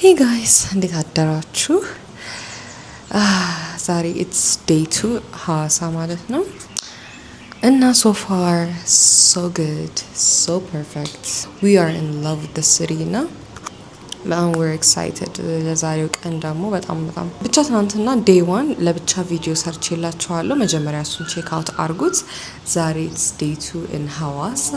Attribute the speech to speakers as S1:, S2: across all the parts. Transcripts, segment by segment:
S1: Hey guys, እንዴት አደራችሁ? ዛሬ it's day 2 ሐዋሳ ማለት ነው እና so far so good, so perfect. We are in love with the city እና በጣም we're excited. ለዛሬው ቀን ደግሞ በጣም ብቻ ትናንትና day 1 ለብቻ ቪዲዮ ሰርቼላችኋለሁ። መጀመሪያ እሱን ቼክ አውት አድርጉት። ዛሬ it's day 2 in ሐዋሳ።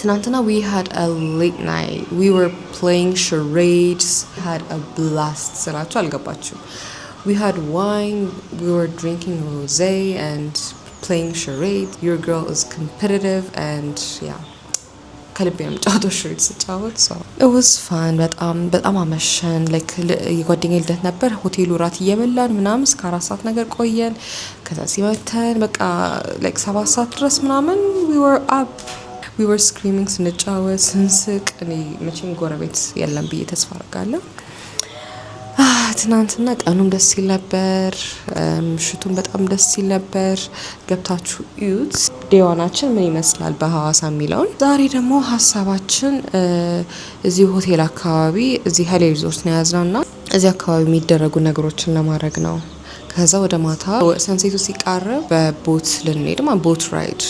S1: ትናንትና we had a late night. We were playing charades. We had a blast. ስላችሁ አልገባችሁ? We had wine. We were drinking rosé and playing charades. Your girl is competitive and yeah. ከልቤም ጫወቶሽ ስጫወት so it was fun በጣም አመሸን like የጓደኛዬ ልደት ነበር ሆቴሉ ራት እየበላን ምናምን እስከ 4 ሰዓት ነገር ቆየን ከዛ ሲመተን በቃ like 7 ሰዓት ድረስ ምናምን we were screaming ስንጫወት ስንስቅ እኔ መቼም ጎረቤት የለም ብዬ ተስፋ አደርጋለሁ ትናንትና ቀኑም ደስ ይል ነበር ምሽቱም በጣም ደስ ይል ነበር ገብታችሁ እዩት ዴዋናችን ምን ይመስላል በሐዋሳ የሚለውን ዛሬ ደግሞ ሐሳባችን እዚህ ሆቴል አካባቢ እዚህ ሀይሌ ሪዞርት ነው ያዝነውና እዚህ አካባቢ የሚደረጉ ነገሮችን ለማድረግ ነው ከዛ ወደ ማታ ሰንሴቱ ሲቃረብ በቦት ልንሄድ ቦት ራይድ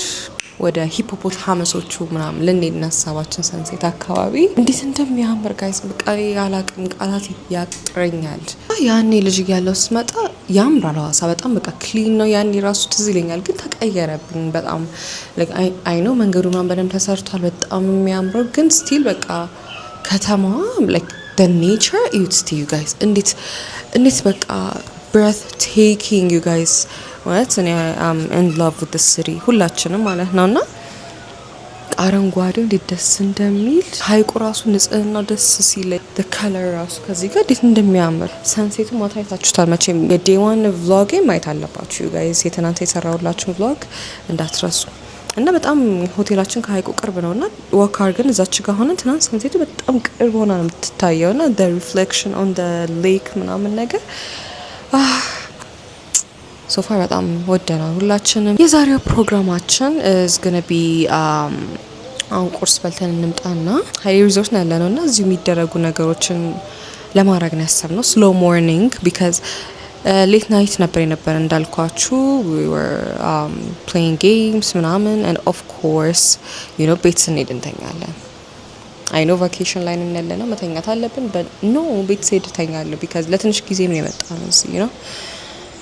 S1: ወደ ሂፖፖታመሶቹ ምናምን ልንሄድ ሐሳባችን ሰንሴት አካባቢ እንዴት እንደሚያምር ጋይስ በቃ ያላቅም ቃላት ያጥረኛል ያኔ ልጅ ያለው ስመጣ ያምራል ሐዋሳ በጣም በቃ ክሊን ነው ያኔ ራሱ ትዝ ይለኛል ግን ተቀየረብኝ በጣም like I know መንገዱ ምናምን በደንብ ተሰርቷል በጣም የሚያምረው ግን ስቲል በቃ ከተማዋ like the nature you guys እንዴት በቃ breathtaking you guys ማለት እኔ am in love with the city ሁላችንም ማለት ነውና አረንጓዴው ደስ እንደሚል ሀይቁ ራሱ ንጽህናው ደስ ሲል the color ራሱ ከዚህ ጋር እንዴት እንደሚያምር ሰንሴቱ ማታ አይታችሁታል መቼም የday 1 vlog ማየት አለባችሁ you guys የትናንት የሰራሁላችሁ vlog እንዳትረሱ እና በጣም ሆቴላችን ከሀይቁ ቅርብ ነውና ወክ አድርገን እዛች ጋር ሆነን ትናንት ሰንሴቱ በጣም ቅርብ ሆና ነው የምትታየውና the reflection on the lake ምናምን ነገር so far በጣም ወደናል ሁላችንም የዛሬው ፕሮግራማችን is going to be አሁን ቁርስ በልተን እንምጣና ሀይሌ ሪዞርት ነው ያለነውና እዚሁ የሚደረጉ ነገሮችን ለማድረግ ነው ያሰብነው slow morning because late night ነበር እንዳልኳችሁ we were playing games ምናምን and of course you know ቤት ስንሄድ እንተኛለን I know vacation ላይ ነን ያለነው መተኛት አለብን but no ቤት ስሄድ እተኛለሁ because ለትንሽ ጊዜ ነው የመጣነው you know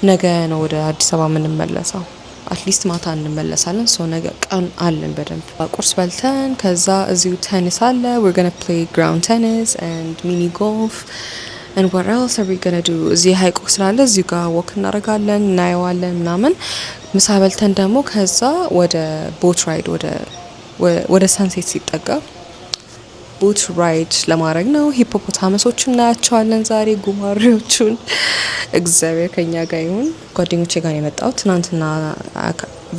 S1: ነገ ነው ወደ አዲስ አበባ የምንመለሰው አትሊስት ማታ እንመለሳለን ሶ ነገ ቀን አለን በደንብ ቁርስ በልተን ከዛ እዚሁ ቴኒስ አለ we're going to play ground tennis and mini golf and what else are we going to do እዚህ ሀይቁ ስላለ እዚሁ ጋር ወክ እናደርጋለን እናየዋለን ምናምን ምሳ በልተን ደግሞ ከዛ ወደ ቦት ራይድ ወደ ሰንሴት ሲጠጋ ቦት ራይድ ለማድረግ ነው ሂፖፖታመሶቹን እናያቸዋለን ዛሬ ጉማሬዎቹን እግዚአብሔር ከኛ ጋር ይሁን ጓደኞቼ ጋር የመጣው ትናንትና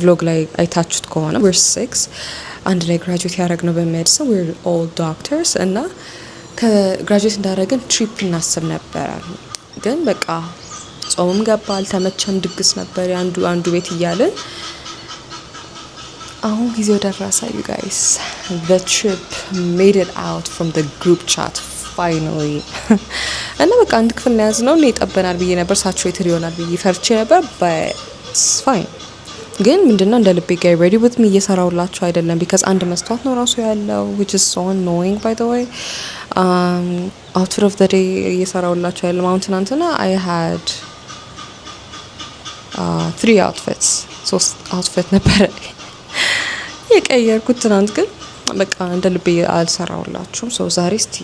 S1: vlog ላይ አይታችሁት ከሆነ we're 6 አንድ ላይ graduate ያደረግነው በሜዲሲን we're all doctors እና ከግራጁዌት እንዳደረግን ትሪፕ እናስብ ነበር ግን በቃ ጾምም ገባል ተመቸም ድግስ ነበር አንዱ ቤት እያለን አሁን ጊዜው ደረሰ you guys the trip made it out from the group chat finally እና በቃ አንድ ክፍል ነው ያዝነው ነው ይጠበናል ብዬ ነበር ሳቹሬትድ ይሆናል ብዬ ፈርቼ ነበር but it's fine ግን ምንድነው እንደ ልቤ ጋር ready with me እየሰራውላችሁ አይደለም because አንድ መስታወት ነው ራሱ ያለው which is so annoying by the way outfit of the day እየሰራውላችሁ አይደለም አሁን ትናንትና I had 3 outfits 3 outfit ነበር የቀየርኩት ትናንት ግን በቃ እንደ ልቤ አልሰራውላችሁም ሶ ዛሬ እስቲ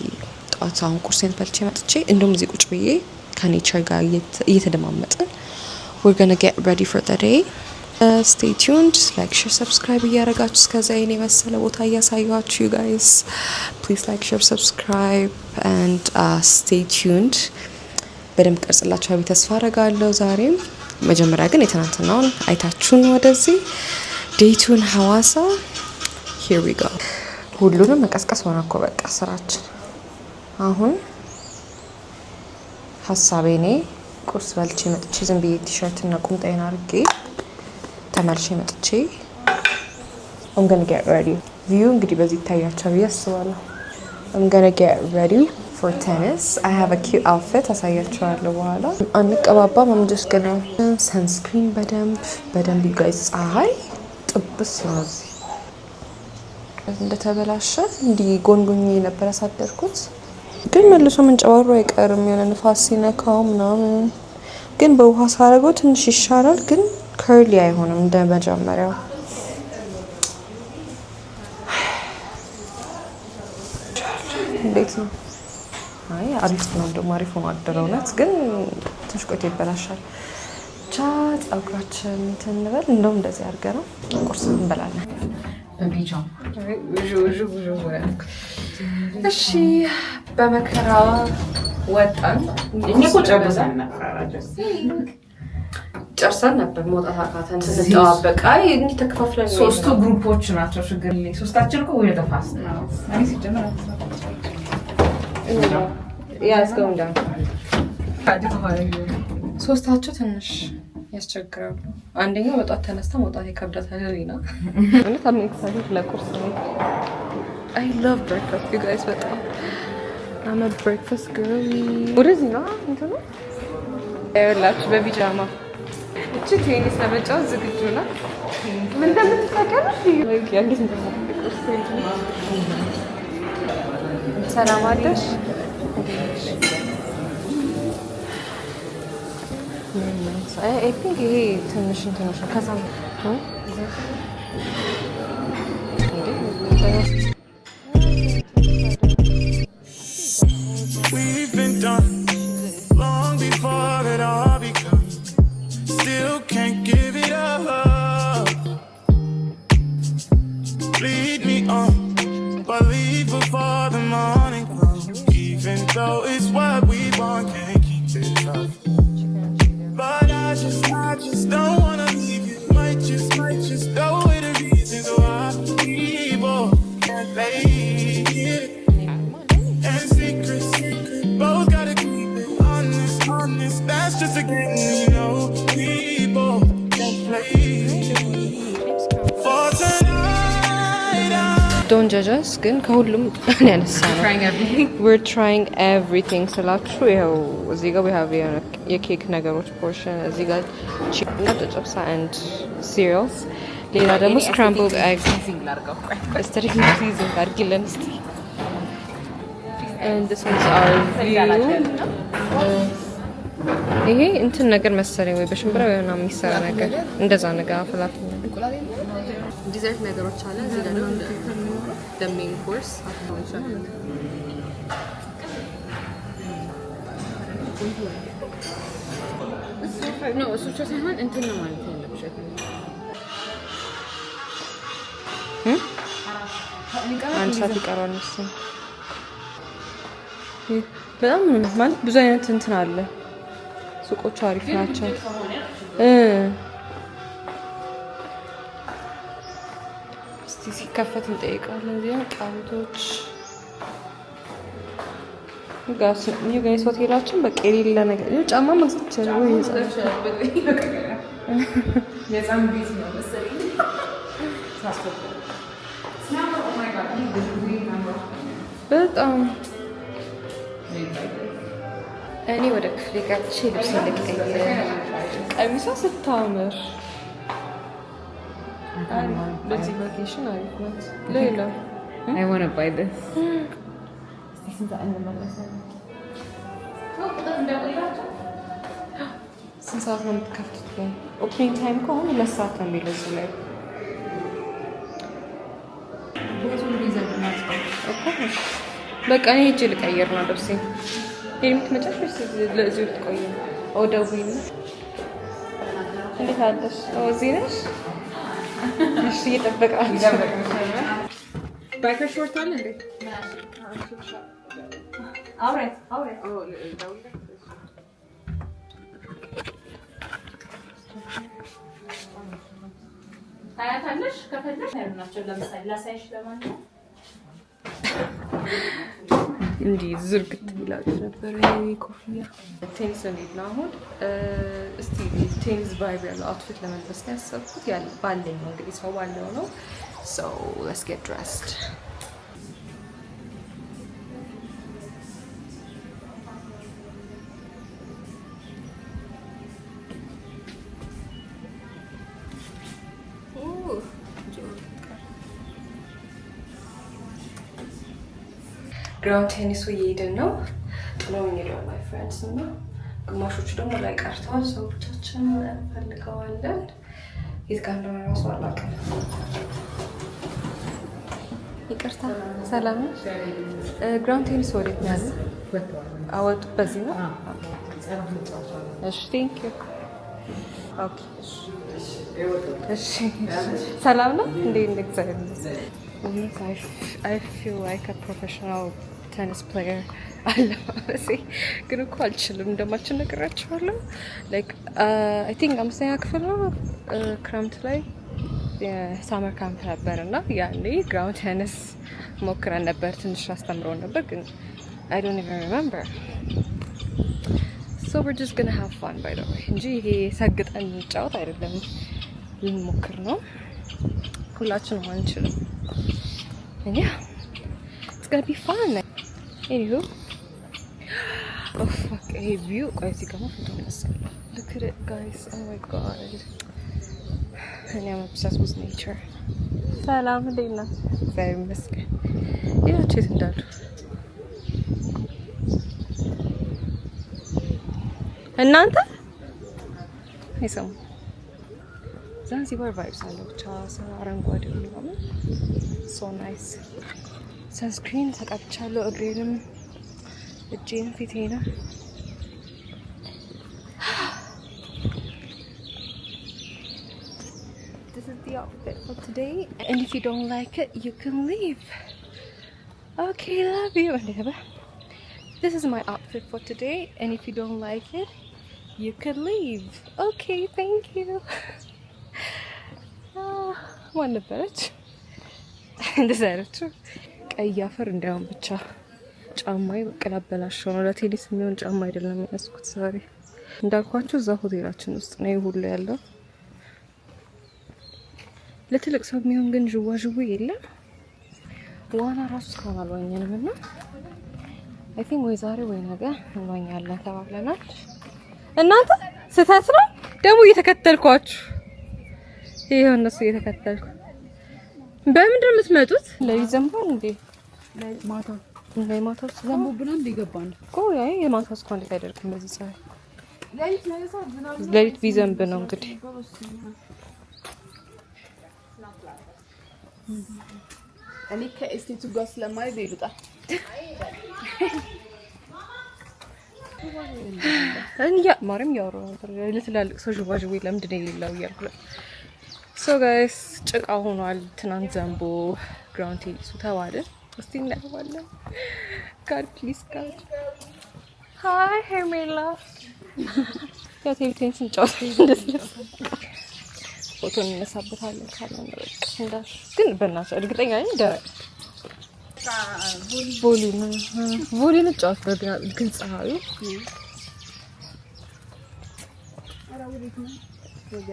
S1: ጧት አሁን ቁርሴን በልቼ መጥቼ እንደውም እዚህ ቁጭ ብዬ ከኔቸር ጋር እየተደማመጥን we're going to get ready for the day stay tuned like share subscribe እያደረጋችሁ እስከዛ የኔ መሰለ ቦታ እያሳያችሁ you guys please like share subscribe and stay tuned በደንብ ቀርጽላችሁ ተስፋ አደርጋለሁ ዛሬም መጀመሪያ ግን የትናንትናውን አይታችሁን ወደዚህ day 2 ሐዋሳ here we go ሁሉንም መቀስቀስ ሆነ እኮ በቃ ስራችን አሁን ሐሳቤ ነው ቁርስ በልቼ መጥቼ ዝም ብዬ ቲሸርት እና ቁምጣዬን አድርጌ ተመልሼ መጥቼ I'm going to get ready view እንግዲህ በዚህ ታያቻው ያስባለሁ I'm going to get ready for tennis. I have a cute outfit አሳያችኋለሁ በኋላ። አንቀባባም I'm just gonna sunscreen በደንብ you guys ፀሐይ ጥብስ ነው እዚህ እንደተበላሸ እንዲህ ጎንጎኝ ነበር ያሳደርኩት ግን መልሶ መንጨባሩ አይቀርም የሆነ ንፋስ ሲነካው ምናምን ግን በውሃ ሳረገው ትንሽ ይሻላል ግን ከርሊ አይሆንም እንደ መጀመሪያው እንዴት ነው አይ አሪፍ ነው ደግሞ አሪፍ ነው አደረውነት ግን ትንሽ ቆይቶ ይበላሻል ቻት አውቃችን እንበል እንደውም እንደዚህ አድርገን ነው ቁርስ እንበላለን በቢጃማ እሺ በመከራ ወጣን እኛ ጨርሰን ነበር መውጣት አቃተን ስንጠዋበቅ አይ እንዴ ተከፋፍለን
S2: ሶስቱ ግሩፖች ናቸው ችግር ላይ ሶስታችን እኮ ወይ ተፋስ ነው አይ ሲጀመር
S1: ያስገው እንዳን ሶስታቸው ትንሽ ያስቸግራሉ አንደኛው በጧት ተነስታ መውጣት ይከብዳታል ሪና እኔ ታም ኤክሳይትድ ለቁርስ ነው I love breakfast you guys በጣም I'm a breakfast girly ወደዚህ ነው እንትኑ ያላችሁ በቢጃማ እቺ ቴኒስ ለመጫወት ዝግጁ ናት ምን እንደምትታቀርሽ like ያንዲስ እንደምትቆርስ ሰላም አደርሽ I think ይሄ ትንሽ ከዛ
S3: We've been done long before it all becomes. Still can't give it up. Lead me on, but leave before the morning comes. Even though it's what we want, can't keep it up. But I just don't wanna leave you. Might just know it the reasons why people can't lay it. And secret, both gotta keep it honest. That's just a game, you know. People can't play for tonight.
S1: Don't judge us ግን ከሁሉም ያነሳ ነው we're trying everything ስላችሁ ይኸው እዚህ ጋር we have የኬክ ነገሮች portion እዚህ ጋር chicken እና ጨጨብሳ and cereals ሌላ ደግሞ scrambled eggs ስትሪንግ ሲዝን አድርጊልን እስቲ and this is our view ይሄ እንትን ነገር መሰለኝ ወይ በሽምብራ ወይ ምናምን የሚሰራ ነገር እንደዛ ነገር አፍላፍ ዲዘርት ነገሮች አለ እዚህ ጋር ነው the main course
S2: ነው እሱ ብቻ ሳይሆን እንትን ነው ማለት ያለብሽ
S1: አንድ ሰዓት ይቀራል መሰለኝ በጣም ማለት ብዙ አይነት እንትን አለ ሱቆቹ አሪፍ ናቸው እስቲ ሲከፈት እንጠይቃለን እዚህ ቃውቶች ጋይስ ሆቴላችን በቃ የሌለ ነገር ጫማ መግዛት ይችላል ወይ
S2: የጻም ቤት ነው መሰለኝ
S1: በጣም እኔ ወደ ክፍሌ ገብቼ ልብስ ልቀይር ቀሚሷ ስታምር በዚህ ቫኬሽን አሪፍ ናት ሌላ
S2: I want to buy this
S1: ስንት ሰዓት ነው የምትከፍቱት ኦፕኒንግ ታይም ከሆነ 2 ሰዓት ነው የሚለው እዚህ ላይ በቃ እኔ ሂጅ ልቀይር ነው ልብሴ የምትመጫሽ ወይስ ለእዚሁ ልትቆይ ነው? ደውዪ እንዴት አለሽ? እዚህ ነሽ? እሺ እየጠበቃችሁ ባይከር ሾርት አለ እንዴ? አውሬ
S2: ታያታለሽ ከፈለሽ ናቸው ለምሳሌ ላሳይሽ ለማንኛውም
S1: እንዲህ ዝርግት ብላችሁ ነበር ይሄ ኮፍያ ቴኒስ እንዴት ነው አሁን እስቲ ቴኒስ ቫይብ ያለው አውትፊት ለመልበስ ነው ያሰብኩት ያለ ባለኝ ነው እንግዲህ ሰው ባለው ነው so let's get dressed ግራውንድ ቴኒስ እየሄድን ነው። ጥሎኝ ሄደዋል ማይ ፍሬንድስ እና ግማሾቹ ደግሞ ላይ ቀርተዋል። ሰዎቻችን እንፈልገዋለን። የት ጋር እንደሆነ እራሱ አላውቅም። ይቅርታ፣ ሰላም ነው። ግራውንድ ቴኒስ ወዴት ነው ያለው? አወጡ በዚህ ነው። እሺ ቴንክ ዩ። ኦኬ እሺ ሰላም ነው እንዴ? እግዚአብሔር ይመስገን። I feel like a professional tennis player. አለባበሴ ግን እኮ አልችልም። እንደማችን ነግራችኋለሁ። ላይክ አይ ቲንክ አምስተኛ ክፍል ነው ክረምት ላይ የሳመር ካምፕ ነበር እና ያኔ ግራውንድ ቴኒስ ሞክረን ነበር። ትንሽ አስተምረውን ነበር ግን I don't even remember. So we're just gonna have fun by the way. እንጂ ይሄ ሰግጠን እንጫወት አይደለም፣ ልንሞክር ነው። ሁላችንም አንችልም። And yeah, it's gonna be fun. Anywho, oh fuck, hey view. Guys, you come up and look at it, guys. Oh my god. And I'm obsessed with nature. Salam alaikum. Very miskin. Yeah, cheese and dal. እናንተ አይሰሙ ዛንዚባር ቫይብስ አለው። ብቻ አረንጓዴ ምናምን ሶ ናይስ። ሰንስክሪን ተቀብቻለሁ። እግሬንም እጄንም ፊቴንም This is the outfit for today and if you don't like it you can leave. Okay, love you. This is my outfit for today and if you don't like it you can leave. Okay, thank you. ማን ነበረች እንደዛ ያለችው? ቀይ አፈር እንዳውም ብቻ ጫማዬ በቀላበላሽው ነው። ለቴኒስ የሚሆን ጫማ አይደለም ያስኩት ዛሬ። እንዳልኳችሁ እዛ ሆቴላችን ውስጥ ነው ሁሉ ያለው። ለትልቅ ሰው የሚሆን ግን ዥዋዥዌ የለም። ዋና ራሱ እስካሁን አልዋኘንም እና አይ ቲንክ ወይ ዛሬ ወይ ነገ እንዋኛለን ተባብለናል። እናንተ ስህተት ነው ደግሞ እየተከተልኳችሁ። ይሄው እነሱ እየተከተልኩ በምንድን ነው የምትመጡት? ለሊት ዘንቧል እንዴ? ማታ ዘንቦብና እንዲገባን እኮ ያይ የማታ እስኮ እንዴት አይደርግም በዚህ ፀሐይ። ለሊት ቢዘንብ ነው እንግዲህ።
S4: እኔ ከኤስቴቱ ጋር ስለማይል ይሉጣል
S1: እንያ ማርያም ያወራው ነበር። ለትላልቅ ሰው ዥዋዥዌ ለምንድን ነው የሌለው እያልኩ ነው። ሶ ጋይስ ጭቃ ሆኗል። ትናንት ዘንቦ ግራውንድ ቴኒሱ ተባልን። እስቲ እናየዋለን። ጋድ ፕሊዝ ጋድ። ሃይ ሄርሜላ ያው ቴኒስ እንጫወታለን። እንደዚህ ፎቶ እንነሳበታለን ካለን በቃ እንዳሽ ግን በእናትህ እርግጠኛ ነኝ ደረቅ ቮሊ እንጫወት ግን ፀሐዩ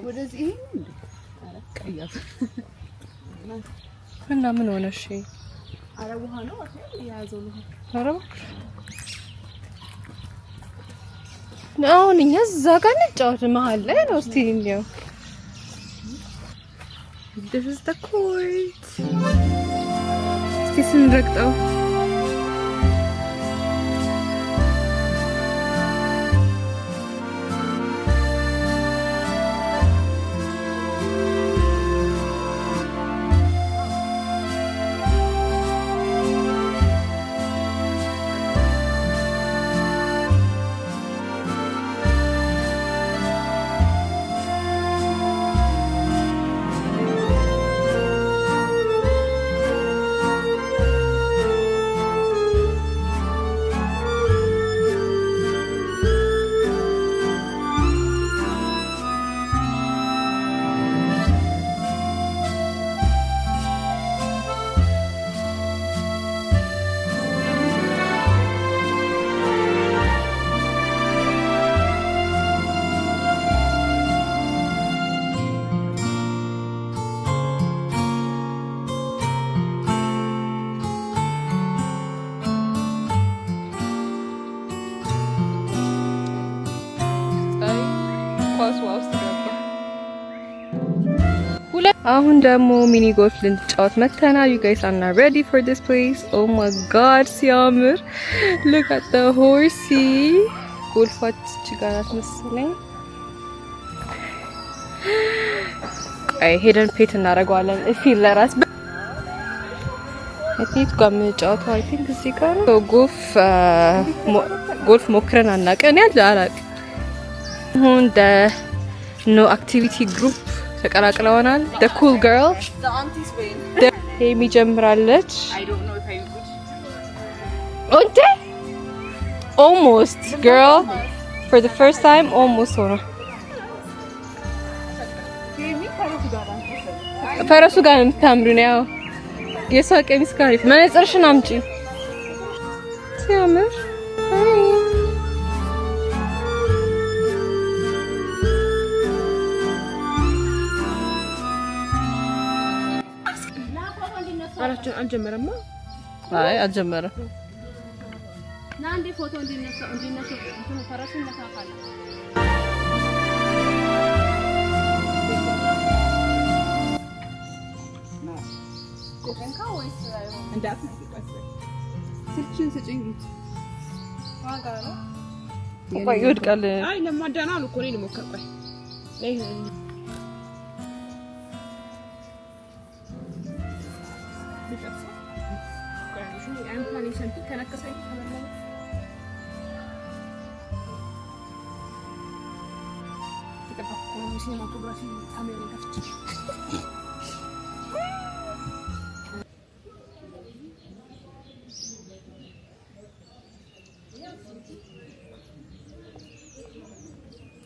S4: ወደዚህ
S1: እና ምን ሆነ? እሺ
S4: አረ ውሃ ነው የያዘው ነው።
S1: አረ አሁን እኛ እዛ ጋር እንጫወት መሀል ላይ ነው። እስቲ እንየው። This is the court. እስቲ ስንረግጠው አሁን ደግሞ ሚኒ ጎልፍ ልንጫወት መተናል። you guys are not ready for this place. oh my god ሲያምር look at the horsey ጎልፋች ጋር አስመስለኝ አይ ሄደን ፔት እናደርገዋለን እፊ ለራስ እቲት ጋር መጫወት I think እዚህ ጋር ነው ጎልፍ ሞክረን አናውቅም ያለ አላቅ አሁን no activity group ተቀላቅለውናል the cool girl
S4: The auntie's way.
S1: ሄሚ ጀምራለች
S4: I don't know if I'm good.
S1: ኦንቴ almost girl for the first time almost ሆነ ፈረሱ ጋር የምታምሩ ነው የሷ ቀሚስ ካሪፍ መነጽርሽን አምጪ ሲያምር
S2: አራችን አልጀመረማ
S1: አይ አልጀመረም
S2: ናንዴ ፎቶ እንዲነሳ እንትኑ ፈረሱ ነካካለ ስልክሽን ስጪኝ ዋጋ ነው
S1: ቆይ ይወድቃል
S2: አይ ለማዳና አሉ እኮ ነው ልሞክር ቆይ ለይ I'm planning something kind of cause cinematography America.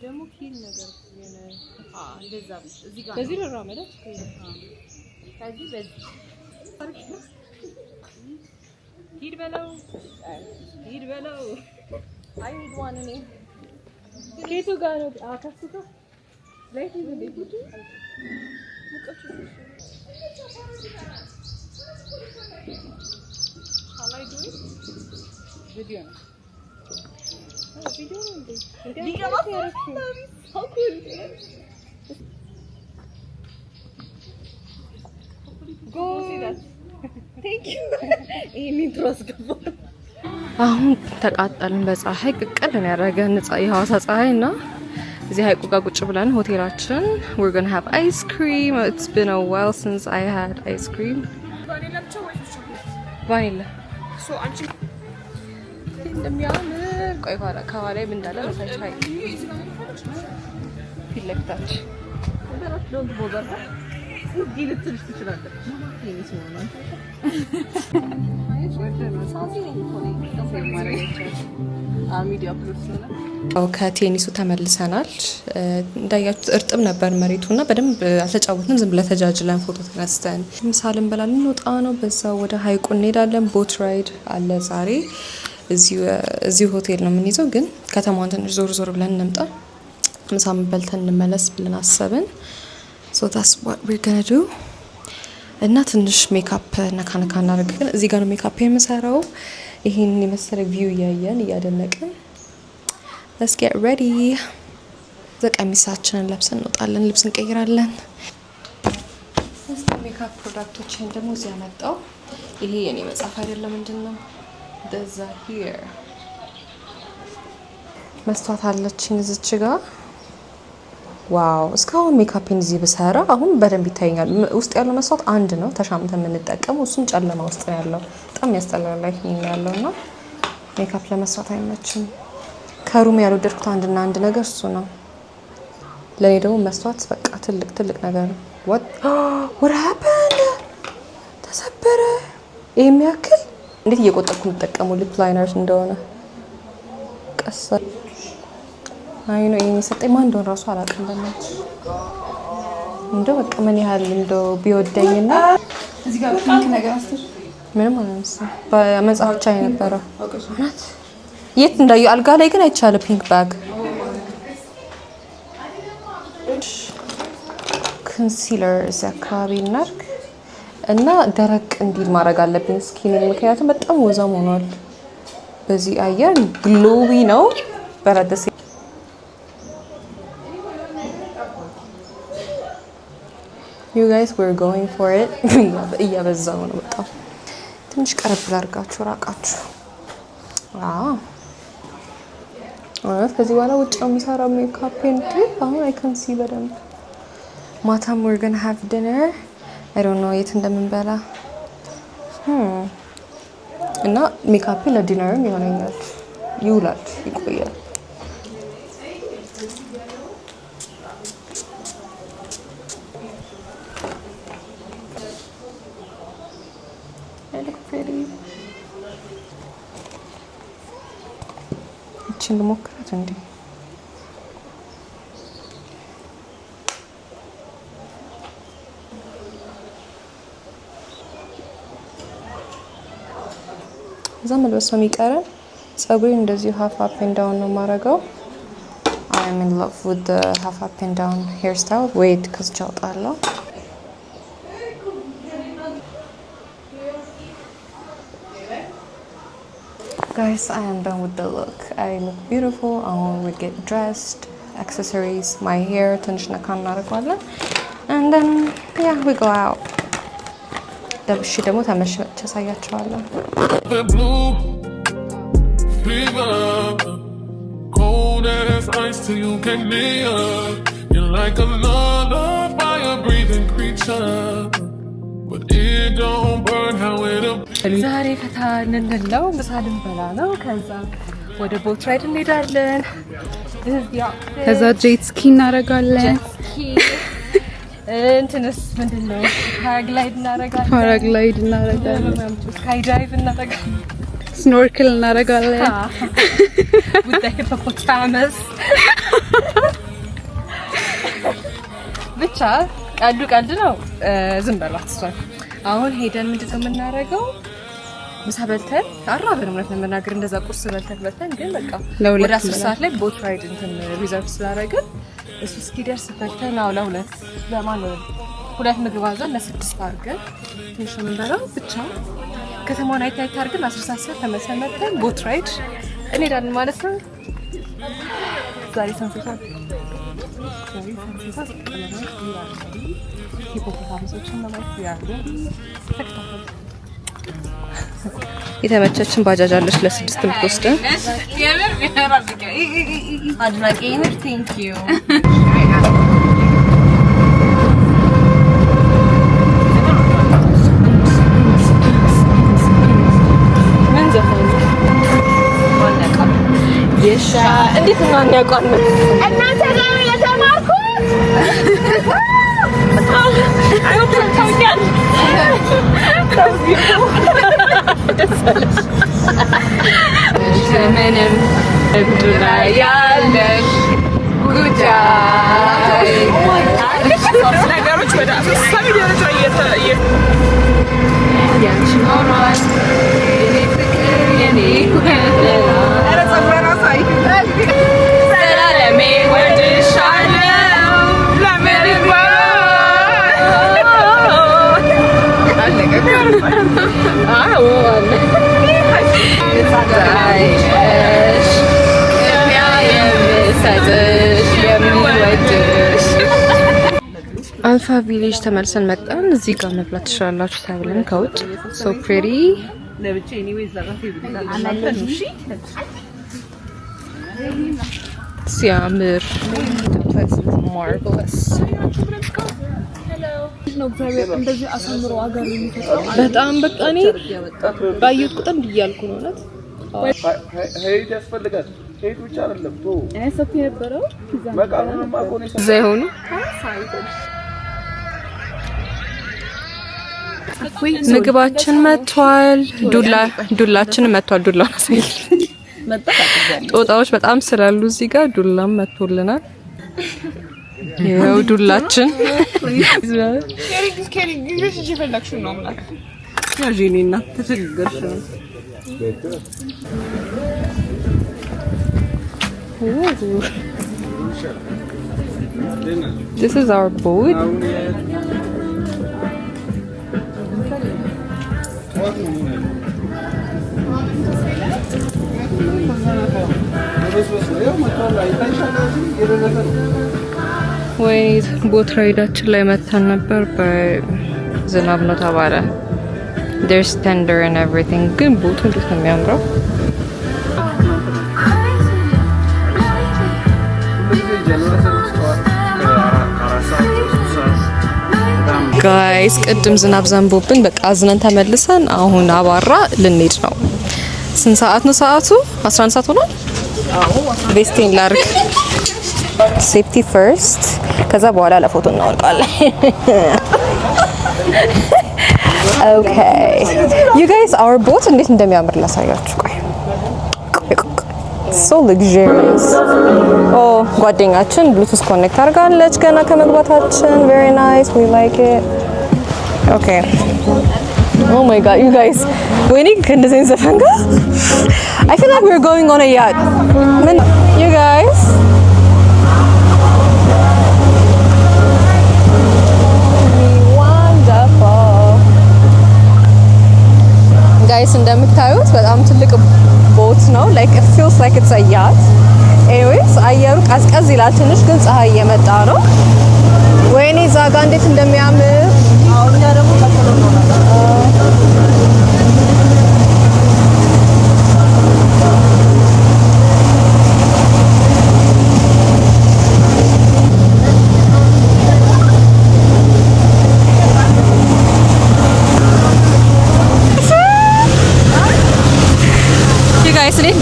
S1: ደግሞ ኪል ነገር
S2: እንደዛ ብቻ እዚህ ጋር
S1: በዚህ ነው ማለት
S2: ከዚህ በዚህ
S1: ሂድ በለው አይ ኒድ ዋን እኔ ኬቱ ጋር ነው አካሱ ጋር ላይ ሂድ አላይ ዱይ ቪዲዮ ነው ቪዲዮ እንዴ ሊገባ Go see that. Thank you. ይሄን ትሮስ ገባ አሁን ተቃጠልን በፀሐይ ቅቅልን ያደረገን የሐዋሳ ፀሐይና እዚህ ሀይቁ ጋር ቁጭ ብለን ሆቴላችን we're going to have ice cream. It's been a while since I had ice cream. vanilla
S2: so አንቺ
S1: እንደሚያምር ቆይ ኋላ ከኋላ ምን እንዳለ ለሳይት ሀይቅ ፊት ለፊታችን don't bother her. ዲል ትልሽ ትችላለች ይሄስ ነው ከቴኒሱ ተመልሰናል። እንዳያችሁት እርጥብ ነበር መሬቱና በደንብ አልተጫወትንም። ዝም ብለን ተጃጅለን ፎቶ ተነስተን ምሳ ልንበላለን እንወጣ ነው። በዛው ወደ ሀይቁ እንሄዳለን። ቦት ራይድ አለ ዛሬ። እዚሁ ሆቴል ነው የምንይዘው፣ ግን ከተማዋን ትንሽ ዞር ብለን እንምጣ፣ ምሳ በልተን እንመለስ ብለን አሰብን። so that's what we're going to do እና ትንሽ ሜካፕ ነካ እናደርግ። ግን እዚህ ጋር ነው ሜካፕ የምሰራው። ይሄን የመሰለ ቪው እያየን እያደነቅን let's get ready። ቀሚሳችንን ለብሰን እንወጣለን፣ ልብስ እንቀይራለን። ሜካፕ ፕሮዳክቶችን ደግሞ እዚህ ያመጣው ይሄ የኔ መጽሐፍ አይደለም፣ ምንድነው ደዛ here መስታወት አለችኝ እዚች ጋር። ዋው እስካሁን ሜካፕን እዚህ ብሰራ አሁን በደንብ ይታየኛል። ውስጥ ያለው መስዋዕት አንድ ነው ተሻምተን የምንጠቀመው፣ እሱም ጨለማ ውስጥ ነው ያለው። በጣም ያስጠላል ላይ ያለውና ሜካፕ ለመስራት አይመችም። ከሩም ያልወደድኩት አንድ ነገር እሱ ነው። ለኔ ደግሞ መስዋዕት በቃ ትልቅ ነገር ነው። what happened ተሰበረ። ይሄም ያክል እንዴት እየቆጠርኩ የምጠቀመው ሊፕ ላይነር እንደሆነ ቀሳ አይ ነው የሚሰጠኝ ማን እንደሆነ ራሱ አላውቅም። በእናትሽ እንደው በቃ ምን ያህል እንደው ቢወደኝና
S4: እዚህ ጋር ፒንክ ነገር አስተሽ
S1: ምንም አላንስም። በመጽሐፍ ብቻ የነበረ እናት የት እንዳየው አልጋ ላይ ግን አይቻለ ፒንክ ባግ ኮንሲለር እዚህ አካባቢ እናርግ እና ደረቅ እንዲል ማድረግ አለብኝ ስኪን፣ ምክንያቱም በጣም ወዛም ሆኗል። በዚህ አየር ግሎዊ ነው በረደስ You guys we're going for it. እያበዛው ነው በጣም ትንሽ ቀረብ ላድርጋችሁ ራቃችሁ። ከዚህ በኋላ ውጭ ነው የምሰራው ሜካፕ እንዴ አሁን I can see በደንብ ማታም we're gonna have dinner. I don't know የት እንደምንበላ እና ሜካፕ ለዲነርም ይሆነኛል ይውላል ይቆያል። እቺን ልሞክራት እንዴ እዛ መልበስ ነው የሚቀረን። ፀጉሬን እንደዚህ half up and down ነው ማረጋው። I'm in love with the half up and down hairstyle. Wait ከዚህ አውጣለሁ። Guys, I am done with the look. I look beautiful. I will get dressed, accessories, my hair, ትንሽ ነካ እናደርገዋለን. And then yeah, we go out. ደብሽ ደግሞ ተመሽ ተሳያቸዋለሁ።
S3: The blue fever, cold as ice till you get near. You're like another fire-breathing creature, but it don't burn how it appears.
S1: ዛሬ ፈታ እንለው ምሳ ልንበላ ነው። ከዛ ወደ ቦት ራይድ እንሄዳለን።
S4: ከዛ ጄት ስኪ እናደርጋለን።
S1: እንትንስ ምንድነው? ፓራግላይድ እናደርጋለን። ስካይ ዳይቭ እናደርጋለን።
S4: ስኖርክል እናደርጋለን።
S1: with the hippopotamus ብቻ ቀልድ ነው። ዝም በሏት እሷን። አሁን ሄደን ምንድነው የምናደርገው? ምሳ በልተን አራበን ማለት ነው መናገር እንደዛ ቁርስ በልተን ግን በቃ ወደ 10 ሰዓት ላይ ቦት ራይድ እንትን ሪዘርቭ ስላደረግን እሱ እስኪደርስ በልተን ለሁለት ለማን ነው ሁለት ምግብ አዘን ለ6 አድርገን ትንሽ እንበላው ብቻ ከተማውን አይታይ አድርገን 10 ሰዓት ተመሰመተን ቦት ራይድ እንሄዳለን ማለት ነው። ዛሬ ሰንሰሳት የተመቸችን ባጃጅ አለች ለ6 ምትወስደን አድናቂ ነሽ። ቴንክ ዩ ምን ዘፈን የሻ እንዴት ነው ያውቃል? እናንተ ጋር የተማርኩት አይወጣውኛል ዘመንም እብዱላ ያለሽ ጉዳይ ነገሮች ወደ አሳቢ ደረጃ ያንቺ ኖሯል የኔ ፍቅር የኔ ኧረ ጸጉሬን አሳይ ዘላለሜ ወድሻለሁ ለምንማ አልፋ ቪሌጅ ተመልሰን መጣን። እዚህ ጋር መብላት ትችላላችሁ ተብለን ከውጭ ሶ ፕሪቲ ሲያምር ማርቨለስ
S4: እንደዚህ አሳምሮ አገር የሚፈጥረው
S1: በጣም በቃ እኔ ባየሁት ቁጥር እንዲያልኩ ነው ማለት
S5: ሄድ ያስፈልጋል። ሄድ ብቻ አይደለም ቶ
S4: ሰፊ ነበረው
S5: መቃኑንም አቆኔ
S1: እዛ ይሆኑ ምግባችን መጥቷል። ዱላችን መጥቷል። ዱላ ሳይል ጦጣዎች በጣም ስላሉ እዚህ ጋር ዱላም መጥቶልናል። ይኸው ዱላችን This is our boat. ወይ ቦት ራይዳችን ላይ መተን ነበር በዝናብ ነው ተባለ። there's tender and everything ግን ቦቱ እንዴት ነው የሚያምረው። ጋይስ ቅድም ዝናብ ዘንቦብን በቃ አዝነን ተመልሰን አሁን አባራ ልንሄድ ነው። ስንት ሰዓት ነው ሰዓቱ? 11 ሰዓት ሆኗል። ቬስቴን ላርግ ሴፍቲ ፈርስት ከዛ በኋላ ለፎቶ እናወልቃለን። ኦኬ ዩ ጋይስ our boat እንዴት እንደሚያምር ላሳያችሁ። ቆይ so luxurious oh ጓደኛችን ብሉቱዝ ኮኔክት አድርጋለች ገና ከመግባታችን very nice we like it okay oh my god you guys when you can listen to ዘፈን ጋር I feel like we're going on a yacht you guys ጋይስ እንደምታዩት በጣም ትልቅ ቦት ነው like it feels like it's a yacht anyways አየሩ ቀዝቀዝ ይላል ትንሽ ግን ፀሐይ እየመጣ ነው ወይኔ ዛጋ እንዴት እንደሚያምር አሁን ደግሞ ቀጥሎ ነው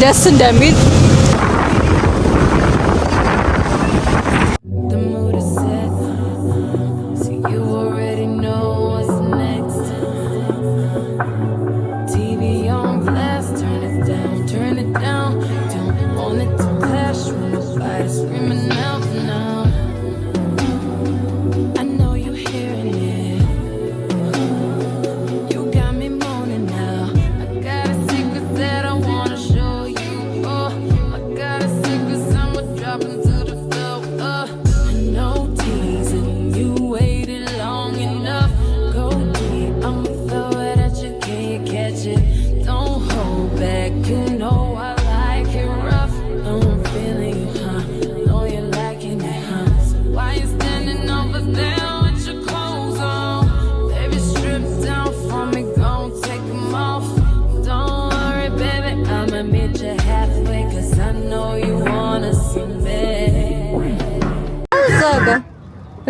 S1: ደስ እንደሚል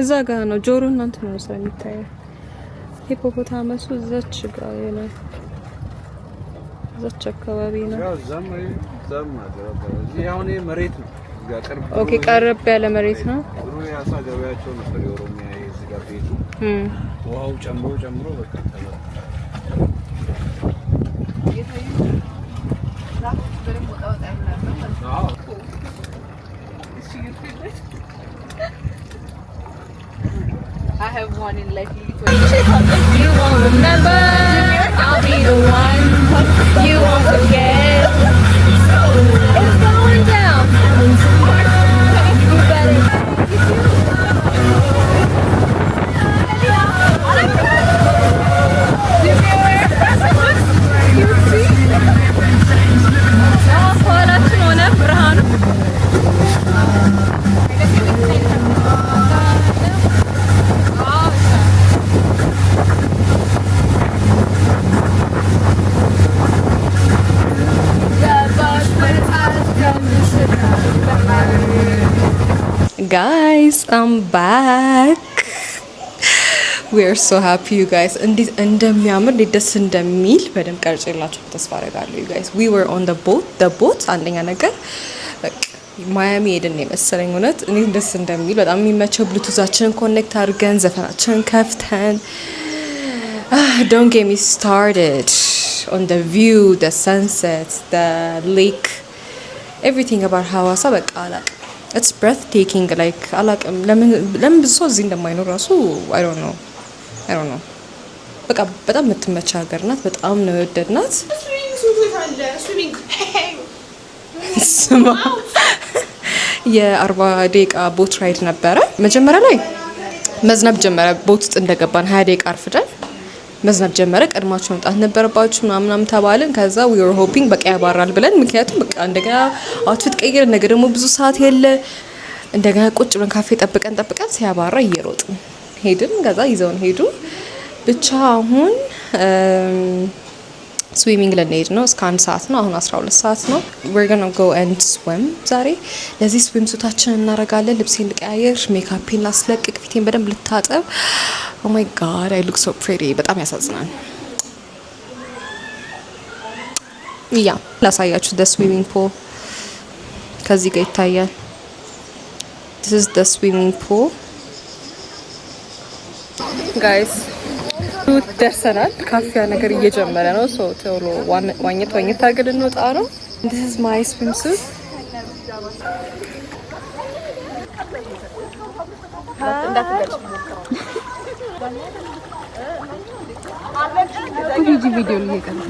S1: እዛ ጋር ነው ጆሮ እናንተ ነው ስለሚታየው ሂፖፖታመሱ እዛች ጋር ነው እዛች አካባቢ ነው ያው ዘም እዚህ አሁን መሬት ነው ጋር ቀርብ ኦኬ ቀረብ ያለ መሬት ነው ድሮ ያሳ ገበያቸው ነበር የኦሮሚያ እዚህ ጋር ቤቱ ውሃው ጨምሮ በቃ ተባለ
S4: I have one in like
S6: you won't remember I'll be the one you won't forget it's going down you better
S1: Guys, I'm back. We are so happy you guys. እንዴት እንደሚያምር እንዴት ደስ እንደሚል በደንብ ቀርጬላችሁ ተስፋ አደርጋለሁ you guys. We were on the boat አንደኛ ነገር በቃ ማያሚ ሄድን የመሰለኝ እውነት እንዴት ደስ እንደሚል በጣም የሚመቸው ብሉቱዛችንን ኮኔክት አድርገን ዘፈናችንን ከፍተን don't get me started on the view, the sunset, the lake, everything about Hawassa በቃ አላቅ it's breathtaking like አላቅም ለምን ብዙ ሰው እዚህ እንደማይኖር ራሱ I don't know በቃ በጣም የምትመች ሀገር ናት በጣም ነው የወደድናት የ40 ደቂቃ ቦት ራይድ ነበረ መጀመሪያ ላይ መዝነብ ጀመረ ቦት ውስጥ እንደገባን 20 ደቂቃ አርፍደን መዝነብ ጀመረ ቀድማችሁ መምጣት ነበረባችሁ ምናምን ተባልን ከዛ we were hoping በቃ ያባራል ብለን ምክንያቱም በቃ እንደገና አውትፊት ቀይረን ነገ ደግሞ ብዙ ሰዓት የለ እንደገና ቁጭ ብለን ካፌ ጠብቀን ሲያባራ እየሮጥን ሄድን። ከዛ ይዘውን ሄዱ። ብቻ አሁን ስዊሚንግ ልንሄድ ነው። እስከ 1 ሰዓት ነው። አሁን 12 ሰዓት ነው። we're gonna go and swim ዛሬ። ለዚህ ስዊም ሱታችንን እናደርጋለን። ልብሴን ልቀያየር፣ ሜካፔን ላስለቅቅ፣ ፊቴን በደንብ ልታጠብ። oh my god I look so pretty። በጣም ያሳዝናል። ያ ላሳያችሁ the swimming pool ከዚህ ጋር ይታያል። this is the swimming pool guys። ደርሰናል። ካፊያ ነገር እየጀመረ ነው። ሶ ቶሎ ዋኘት አድርገን እንወጣ ነው። this is my swimsuit። ቪዲዮ ልቀርጽ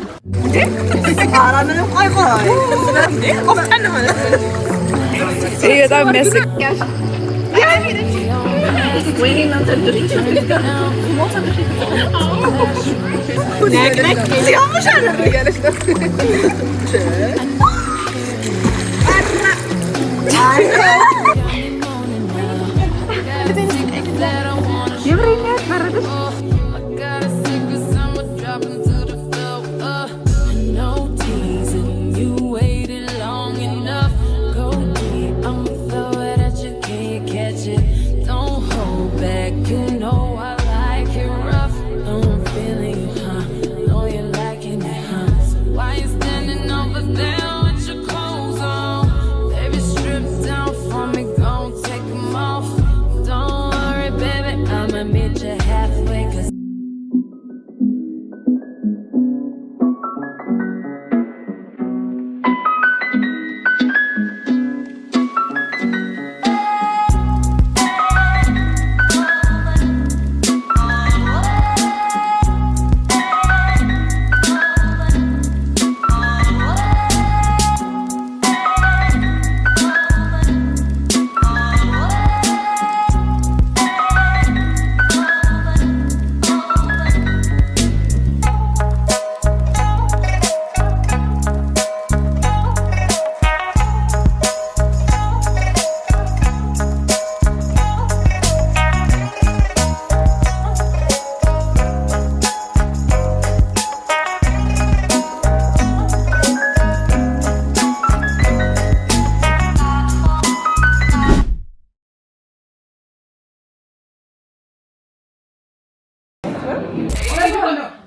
S1: በጣም የሚያስቅ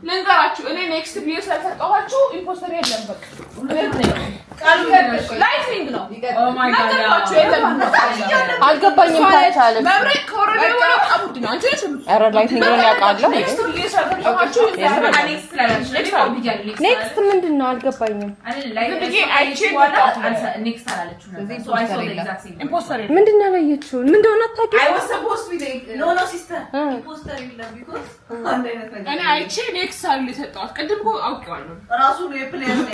S2: ልንገራችሁ እኔ ኔክስት ቪዲዮ ስለሰጠኋችሁ ኢምፖስተር የለም። በቃ ላይቲንግ ነው። ኦ ማይ ጋድ አልገባኝም። ታቻለ መብረቅ ከወረደ ወራ አቡድ ነው። አንቺ ነሽ አረ ላይቲንግ ነው ያውቃለሁ። ኔክስት ቪዲዮ ስለሰጠኋችሁ ኔክስት ምንድነው አልገባኝም።
S7: ኔክስት አላለችው ነበር። ሶ አይ ሶ ዘ ኤግዛክት ሴም
S2: ኢምፖስተር
S1: ምንድነው ያየችው? ምንድነው አታውቂም?
S7: I was supposed to be no sister ኢምፖስተር ይላል because አንድ አይነት ነገር
S2: እኔ አይቼ ኔክስት አለ የሰጠኋት ቅድም እኮ አውቄዋለሁ።
S7: ራሱ የፕሌየር ነው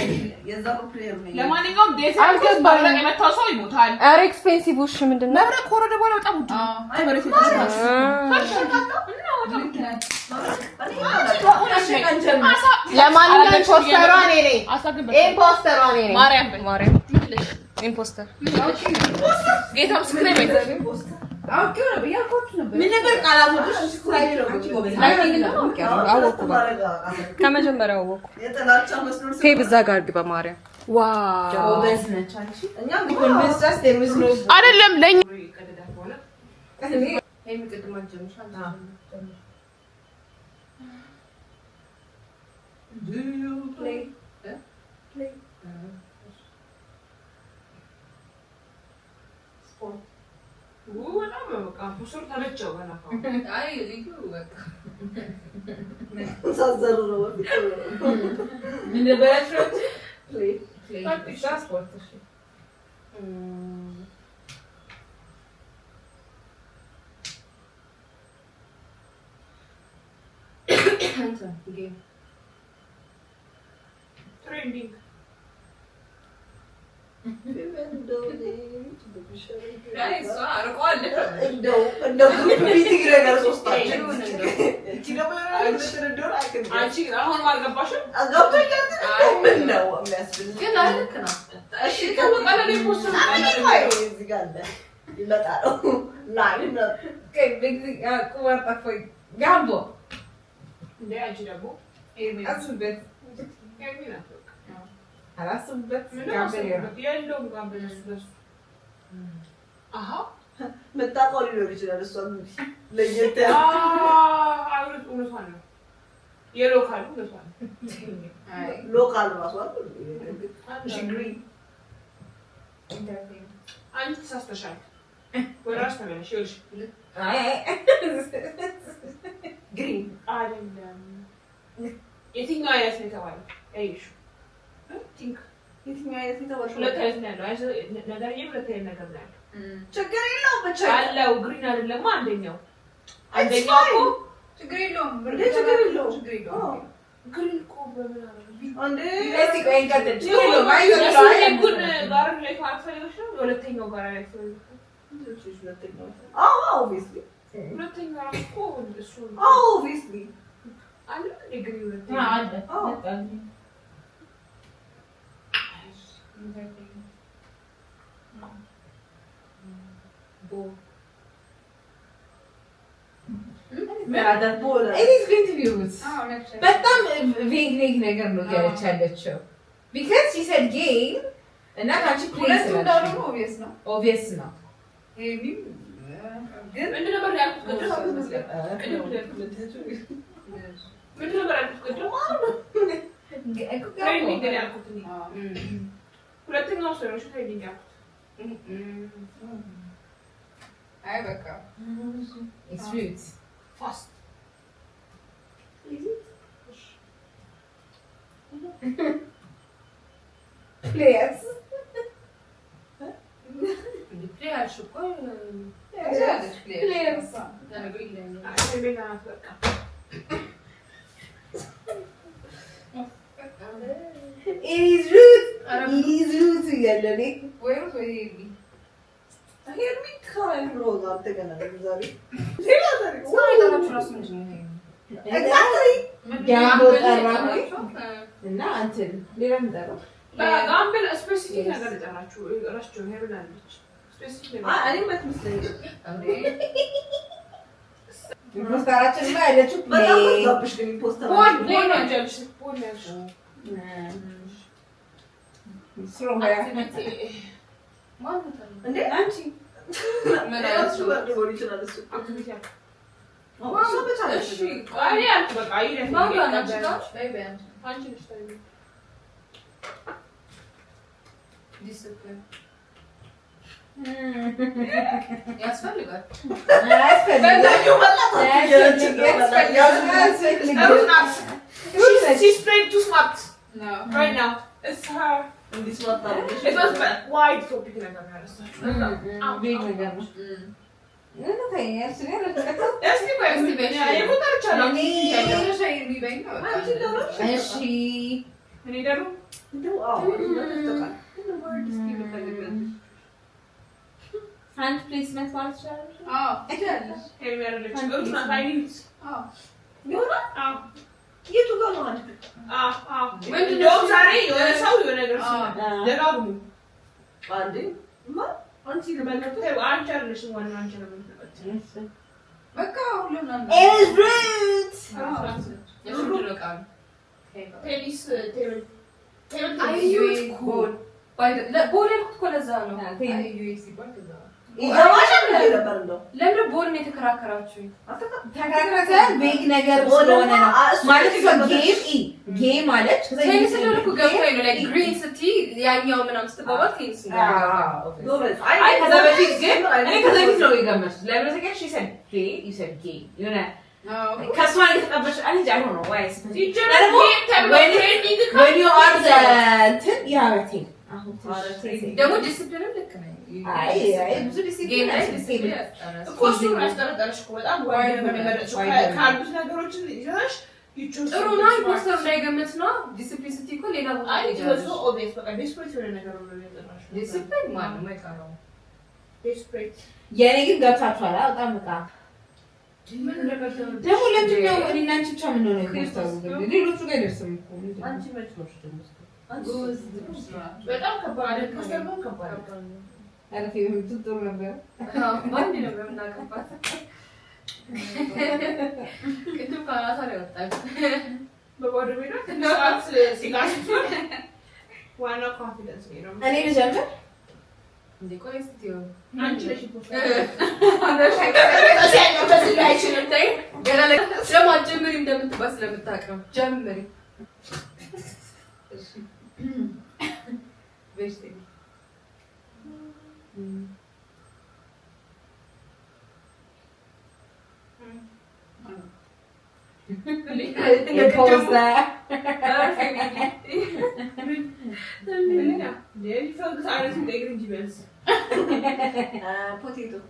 S7: የዛው ፕሌየር ነው።
S2: ለማንኛውም ዴታ አልገባኝም። የመታው ሰው ይሞታል።
S1: አረ ኤክስፔንሲቭ ውሽ ምንድነው?
S2: መብረቅ ከወረደ በኋላ በጣም ውድ ነው። ከመሬት የተነሳ
S1: ለማንኛውም ኢምፖስተሯ እኔ ነኝ። ኢምፖስተሯ እኔ ነኝ። ማርያም ኢምፖስተር
S2: ጌታ ምስክሬ ነው።
S7: አውቄው ነበር ያልኳችሁ ነበር። ምን ነበር ቃላቶች ስክራይብ ነው
S1: አወኩ ከመጀመሪያው አወኩ።
S7: የጠላቻ መስኖር
S1: ቴብ እዛ ጋር ግባ ማርያም ዋው
S7: በስነች አንቺ እኛም ኮንቪንስስ ዴርስ ነው
S2: አይደለም ለኛ
S7: የሚቀድማት ጀምሻል። Do you play? Play. Sport.
S2: ወላ በቃ ፑሽር ተረጨው ገናፋ
S7: አይ ልዩ በቃ ሳዘሩ ነው ምን ደበረሽ? Play. Play. Sport. Game.
S2: Trending.
S7: Guys, እንደው ሚቲንግ ነገር ሶስታችን እቺ ደግሞ
S2: አንቺ አሁን አልገባሽም?
S7: አገብቶኛል። ምን ነው የሚያስብል ግን አልክ ነው። እሺ ተወጣለ ፖስት ነው እዚህ ጋር አለ ይመጣሉ ላይ ነው
S2: ቁማርጣ ፎይ ጋምቦ
S8: እንደ አንቺ ደግሞ
S2: አስቡበት አላስቡበት
S8: የለውም ጋምቤላ በሱ አሃ
S7: መጣጣው ሊኖር ይችላል እሷም ለየት
S8: አውርት እውነቷን ነው የሎካል እውነቷን
S7: ሎካል ራሱ አይደል
S8: ግሪን አንቺ ተሳስተሻል ወራሽ ተመለሽ ይኸውልሽ ግሪን አይደለም የትኛው አይነት ነው የተባለው አይሽ ቲንክ
S7: የትኛው አይነት ነው
S8: ሁለት አይነት ነው ያለው ነገር ሁለት አይነት ነገር ነው ያለው
S7: ችግር የለውም ብቻ
S8: አለው ግሪን አይደለም አንደኛው እኮ
S7: ችግር የለውም
S8: ችግር የለውም ግሪን እኮ በምን አለ
S7: አንዴ
S2: እስቲ ቆይ እንቀጥል ችግር የለውም
S8: ጉን ጋር ላይ ካርፈልሽ ነው ሁለተኛው ጋር ላይ
S7: ኦብቪስሊ
S8: ሁለተኛው እኮ እሱ
S7: ኦብቪስሊ
S8: አለ ግሪን ሁለተኛው
S2: አለ It is going to be good. በጣም ቬግ ነገር ነው ያለች ያለችው because she said game እና ካቺ ፕሌስ ነው obvious ነው
S8: ግን ምንድነው ነበር ያልኩት ትሬኒንግ ያልኩት ሁለተኛው ሰው ነው ትሬኒንግ ያልኩት
S2: አይ በቃ it's roots
S8: fast
S2: players
S8: players እኮ
S2: players it is roots ያለኔ ወይ
S7: ሄርሚ ካይሮ ጋር ተገናኘን ዛሬ
S2: እና እንትን ሌላ ምንጠራ
S8: ጋምቤላ ስፔሲፊክ ነገር ጠራችሁ እራስቸው ሄሩላለች ስፔሲፊክ ነገር
S7: እኔም በትመስለኝ
S2: ፖስተራችን ላይ ያለችው
S7: በጣም ወጣብሽ ግን ፖስተር
S8: ቦል ነው ጀልሽ ቦል ነው
S7: እንዴ አንቺ ምን አይነት ነው ሊሆን ይችላል እሱ
S8: አክቲቪቲ
S7: እሱ ብቻ ነሽ
S8: አይ አልኩ በቃ አይደለም
S7: ማውራናችሁ
S8: አንቺ ነሽ ታዲያ
S7: ዲስፕሊን
S2: ያስፈልጋል
S8: she's playing too smart right now it's her
S7: እንዲህ ስማታ
S8: it was wide topic ነገር ነው
S2: ቤግ ነገር ነው አንድ ፕሌስመንት ማለት ይችላል
S7: የቱ ጋር ነው አንቺ
S8: እንደውም ዛሬ የሆነ ሰው የሆነ ነገር ደጋግሙ
S7: አንዴ አንቺ ለማለት
S8: አንቺ አይደለሽም ዋናው አንቺ ነው የምትመጪው
S7: በቃ ሁሉም ነው
S8: ቴኒስ ቴብል
S1: ቦል ያልኩት እኮ ለዛ ነው። ለምን ቦልን የተከራከራችሁኝ?
S2: ተከራክረን ቤግ ነገር ስለሆነ ነው ማለት ነው። ጌም ማለት
S1: ቴኒስ እንደልኩ ገብቶኝ ነው። ግሪን ስትይ ያኛው ምናምን ስትባባል ቴኒስ ነው።
S2: አይ ከዛ በፊት ግን እኔ ከዛ በፊት ነው የገመትኩት። ለምን ተከራክረሽ ይሰድ ጌ ይሰድ ጌ ይሆነ ከሷን የተቀበልሽ አንቺ አይሆን ነው ዋይስ when you are the እንትን ያረቲ
S1: ደግሞ ዲሲፕሊን ልክ ነው።
S2: አይ ብዙ ዲሲፕሊን
S8: እኮ እሱ ነው ያስጠረጠረሽ እኮ በጣም ዋይድ ነገር ካሉት ነገሮችን ይዘሽ
S1: ጥሩ ነው። ፖስተር ላይ ገመት ነው ዲሲፕሊን ስትይ እኮ ሌላ ቦታ
S8: አይ ይወዞ ኦቤስ በቃ ዲስፕሊን የሆነ ነገር ነው ያጠራሽ
S1: ዲሲፕሊን ማለት ነው የቀረው
S8: ዲስፕሊን
S2: የኔ ግን ገብታችኋል በጣም በቃ
S8: ምን ነገር
S2: ደግሞ ለምንድነው እኔና አንቺ ብቻ ምን ነው የፖስተሩ ግን ሌሎቹ ጋር ደርሰም እኮ
S7: አንቺ መች ነው ደግሞ
S8: በጣም ከባድ ፖስተር ነው ከባድ
S2: አረፍ የምትጥሩ ነበር
S7: ማን ነው የምናቀባት ቅድም ካላሳ ነው ወጣው
S8: በባዶ ሜዳ ትንሽ ሲጋሽ ዋናው ኮንፊደንስ ነው
S2: እኔ ልጀምር
S7: እንዴ ቆይ እስቲው
S8: አንቺ ነሽ
S7: አይችልም ታይ ገና ለማጀመሪ እንደምትባስ ለምታቀም ጀምሪ እሺ በሽቴ
S2: Pause that.
S8: Potato.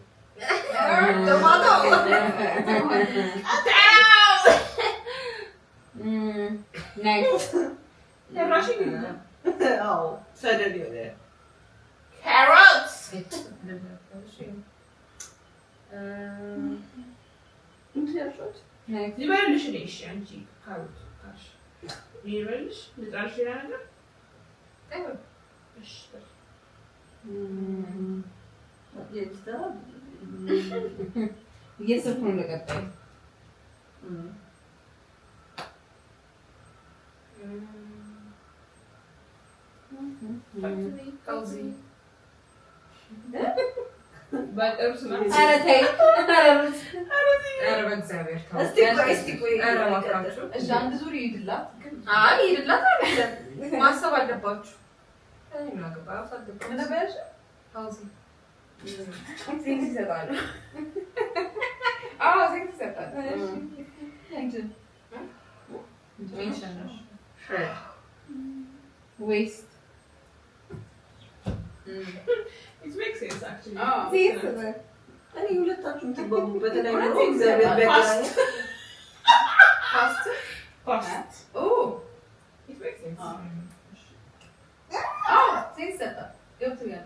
S2: Tomato. Next.
S8: They're rushing you.
S2: Oh, suddenly you're there.
S8: Carrots.
S2: Next.
S8: ይበልሽ ነሽ አንቺ ካሮት ካሽ ይበልሽ ልጣልሽ ያለ እሺ
S2: እየሰፉ ነው ለቀጣይ
S8: ባጠርስ ነው
S2: ኧረ ተይ
S7: ኧረ በእግዚአብሔር ተው
S2: እስቲ ቆይ
S7: ኧረ እባካችሁ
S4: እሺ አንድ ዙር ይሄድላት
S7: አይ ይሄድላት አይደለም ማሰብ አለባችሁ እኔ ምን አገባኝ አሳድግ
S4: ምን ነበርሽ
S7: ፓውዚ
S2: ዜግ ይሰጣል
S4: አዎ ዜግ ይሰጣል
S7: ሜንሽን ነው
S2: ዌስት
S8: it makes sense actually
S2: እኔ ሁለታችሁም ትባቡበት ላይ ነው እግዚአብሔር በቃኝ
S8: past
S4: oh
S8: it makes sense
S4: ዜግ ይሰጣል ገብቶኛል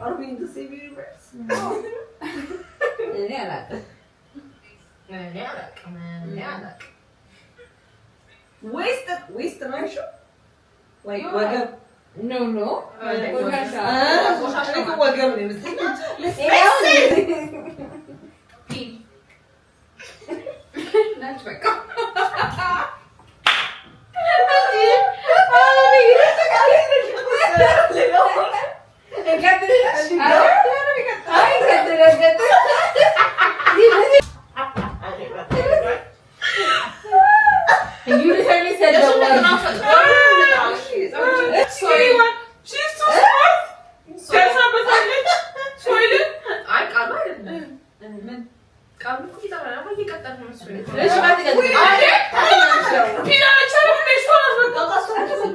S2: Are we in the same universe? እኔ አላውቅም ዌስት ነው ያልሽው? Like ወገብ No. ወገብ ነው የመሰለኝ።
S4: ናች በቃ
S2: You literally said the word.
S8: sorry she's too smart ተሳበታለች ሶይልን
S7: አይ ቃሉ አይደለም ምን ቃሉ እኮ ይጣላል አሁን እየቀጠል ነው መስሎኝ
S2: እሺ ማለት ነው።
S8: ፒናቸውን ነሽ ተናገር